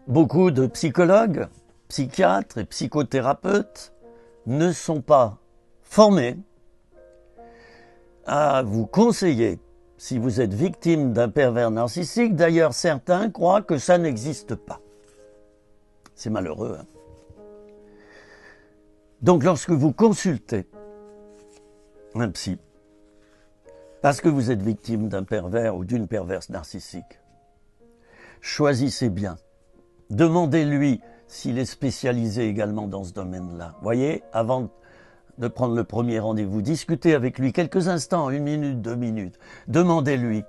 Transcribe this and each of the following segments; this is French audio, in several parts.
Beaucoup de psychologues, psychiatres et psychothérapeutes ne sont pas formés à vous conseiller si vous êtes victime d'un pervers narcissique. D'ailleurs, certains croient que ça n'existe pas. C'est malheureux, hein? Donc, lorsque vous consultez un psy, parce que vous êtes victime d'un pervers ou d'une perverse narcissique, choisissez bien. Demandez-lui s'il est spécialisé également dans ce domaine-là. Voyez, avant de prendre le premier rendez-vous, discutez avec lui quelques instants, 1 minute, 2 minutes. Demandez-lui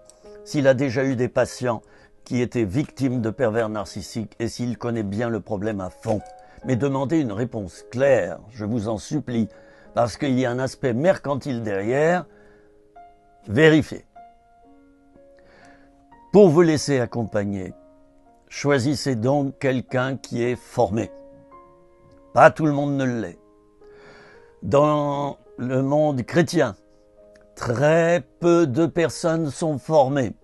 s'il a déjà eu des patients qui étaient victimes de pervers narcissiques et s'il connaît bien le problème à fond. Mais demandez une réponse claire, je vous en supplie, parce qu'il y a un aspect mercantile derrière. Vérifiez. Pour vous laisser accompagner, choisissez donc quelqu'un qui est formé. Pas tout le monde ne l'est. Dans le monde chrétien, très peu de personnes sont formées.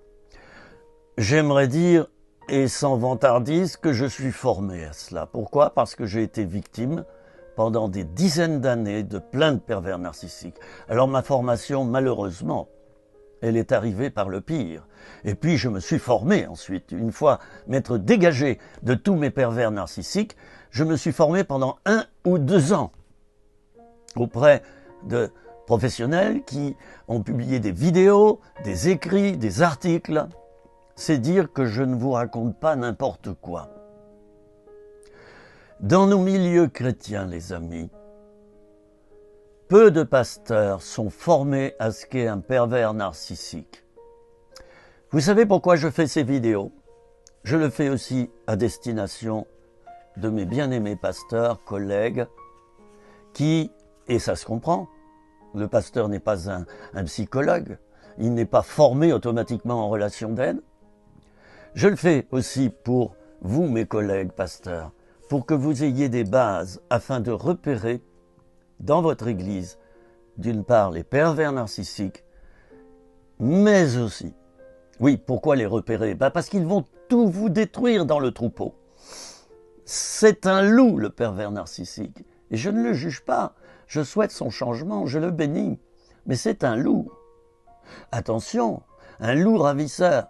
J'aimerais dire, et sans vantardise, que je suis formé à cela. Pourquoi? Parce que j'ai été victime pendant des dizaines d'années de plein de pervers narcissiques. Alors ma formation, malheureusement, elle est arrivée par le pire. Et puis je me suis formé ensuite. Une fois m'être dégagé de tous mes pervers narcissiques, je me suis formé pendant 1 ou 2 ans auprès de professionnels qui ont publié des vidéos, des écrits, des articles. C'est dire que je ne vous raconte pas n'importe quoi. Dans nos milieux chrétiens, les amis, peu de pasteurs sont formés à ce qu'est un pervers narcissique. Vous savez pourquoi je fais ces vidéos? Je le fais aussi à destination de mes bien-aimés pasteurs, collègues, qui, et ça se comprend, le pasteur n'est pas un psychologue, il n'est pas formé automatiquement en relation d'aide. Je le fais aussi pour vous, mes collègues pasteurs, pour que vous ayez des bases afin de repérer dans votre église, d'une part, les pervers narcissiques, mais aussi, oui, pourquoi les repérer? Parce qu'ils vont tout vous détruire dans le troupeau. C'est un loup, le pervers narcissique. Et je ne le juge pas. Je souhaite son changement, je le bénis. Mais c'est un loup. Attention, un loup ravisseur.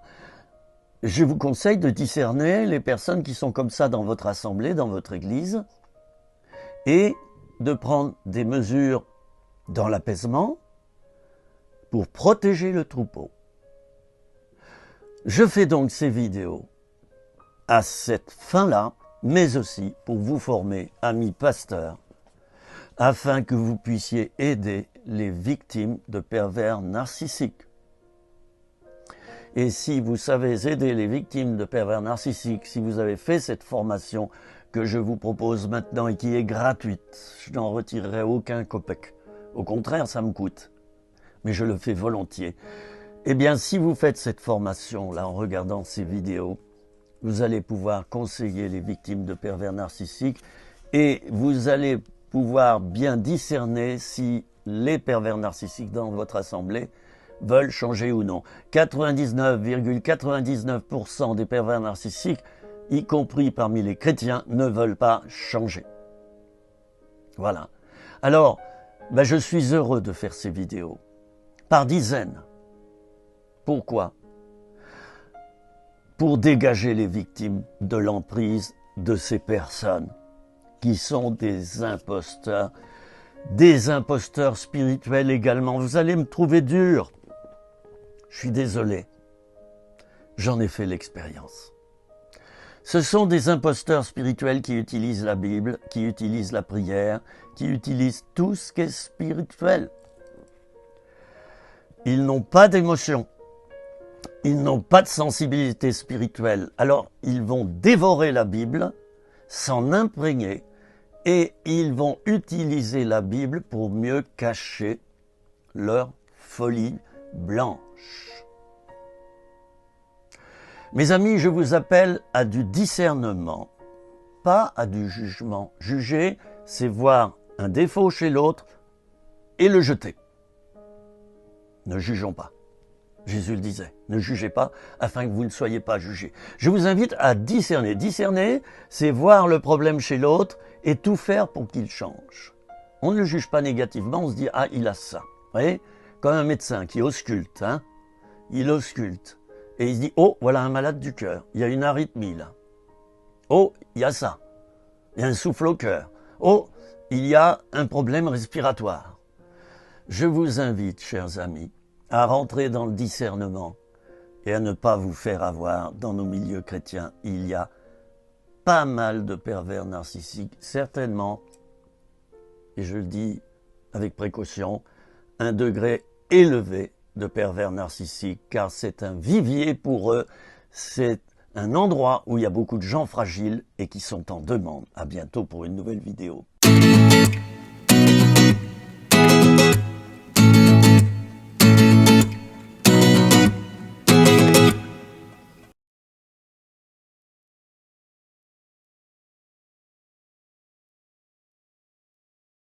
Je vous conseille de discerner les personnes qui sont comme ça dans votre assemblée, dans votre église, et de prendre des mesures dans l'apaisement pour protéger le troupeau. Je fais donc ces vidéos à cette fin-là, mais aussi pour vous former, amis pasteurs, afin que vous puissiez aider les victimes de pervers narcissiques. Et si vous savez aider les victimes de pervers narcissiques, si vous avez fait cette formation que je vous propose maintenant et qui est gratuite, je n'en retirerai aucun copec. Au contraire, ça me coûte, mais je le fais volontiers. Eh bien, si vous faites cette formation-là en regardant ces vidéos, vous allez pouvoir conseiller les victimes de pervers narcissiques et vous allez pouvoir bien discerner si les pervers narcissiques dans votre assemblée veulent changer ou non. 99,99% des pervers narcissiques, y compris parmi les chrétiens, ne veulent pas changer. Voilà. Alors, je suis heureux de faire ces vidéos, par dizaines. Pourquoi? Pour dégager les victimes de l'emprise de ces personnes qui sont des imposteurs spirituels également. Vous allez me trouver dur. Je suis désolé. J'en ai fait l'expérience. Ce sont des imposteurs spirituels qui utilisent la Bible, qui utilisent la prière, qui utilisent tout ce qui est spirituel. Ils n'ont pas d'émotion. Ils n'ont pas de sensibilité spirituelle. Alors, ils vont dévorer la Bible, s'en imprégner, et ils vont utiliser la Bible pour mieux cacher leur folie blanche. Mes amis, je vous appelle à du discernement, pas à du jugement. Juger, c'est voir un défaut chez l'autre et le jeter. Ne jugeons pas. Jésus le disait, ne jugez pas afin que vous ne soyez pas jugés. Je vous invite à discerner. Discerner, c'est voir le problème chez l'autre et tout faire pour qu'il change. On ne le juge pas négativement, on se dit, ah, il a ça. Vous voyez, comme un médecin qui ausculte, hein, il ausculte. Et il se dit, oh, voilà un malade du cœur, il y a une arythmie là. Oh, il y a ça, il y a un souffle au cœur. Oh, il y a un problème respiratoire. Je vous invite, chers amis, à rentrer dans le discernement et à ne pas vous faire avoir. Dans nos milieux chrétiens, il y a pas mal de pervers narcissiques, certainement, et je le dis avec précaution, un degré élevé de pervers narcissiques, car c'est un vivier pour eux, c'est un endroit où il y a beaucoup de gens fragiles et qui sont en demande. À bientôt pour une nouvelle vidéo.